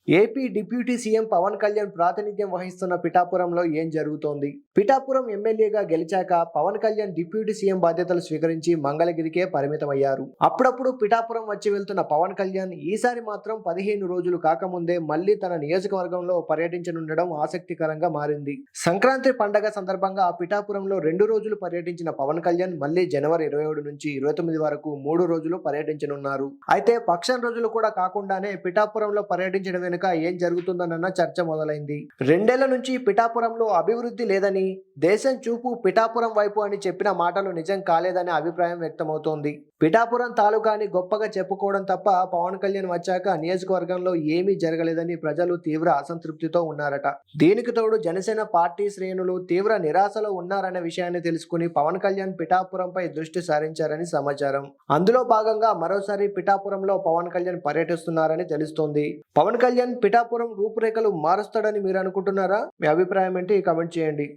AP deputy CM Pawan Kalyan ప్రాతినిధ్యం వహిస్తున్న పిఠాపురంలో ఏం జరుగుతోంది? పిఠాపురం ఎమ్మెల్యేగా గెలిచాక పవన్ కళ్యాణ్ డిప్యూటీ సీఎం బాధ్యతలు స్వీకరించి మంగళగిరికే పరిమితమయ్యారు. అప్పుడప్పుడు పిఠాపురం వచ్చి వెళ్తున్న పవన్ కళ్యాణ్ ఈసారి మాత్రం 15 రోజులు కాకముందే మళ్లీ తన నియోజకవర్గంలో పర్యటించనుండడం ఆసక్తికరంగా మారింది. సంక్రాంతి పండగ సందర్భంగా పిఠాపురంలో 2 రోజులు పర్యటించిన పవన్ కళ్యాణ్ మళ్లీ జనవరి 27 నుంచి 29 వరకు 3 రోజులు పర్యటించనున్నారు. అయితే పక్షం రోజులు కూడా కాకుండానే పిఠాపురంలో పర్యటించడం వెనుక ఏం జరుగుతుందన్న చర్చ మొదలైంది. 2 ఏళ్ల నుంచి పిఠాపురంలో అభివృద్ధి లేదని, దేశం చూపు పిఠాపురం వైపు అని చెప్పిన మాటలు నిజం కాలేదనే అభిప్రాయం వ్యక్తమవుతోంది. పిఠాపురం తాలూకాని గొప్పగా చెప్పుకోవడం తప్ప పవన్ కళ్యాణ్ వచ్చాక నియోజకవర్గంలో ఏమీ జరగలేదని ప్రజలు తీవ్ర అసంతృప్తితో ఉన్నారట. దీనికి తోడు జనసేన పార్టీ శ్రేణులు తీవ్ర నిరాశలో ఉన్నారనే విషయాన్ని తెలుసుకుని పవన్ కళ్యాణ్ పిఠాపురంపై దృష్టి సారించారని సమాచారం. అందులో భాగంగా మరోసారి పిఠాపురంలో పవన్ కళ్యాణ్ పర్యటిస్తున్నారని తెలుస్తోంది. పవన్ కళ్యాణ్ పిఠాపురం రూపురేఖలు మారుస్తాడని మీరు అనుకుంటున్నారా? మీ అభిప్రాయం ఏంటి? కామెంట్ చేయండి.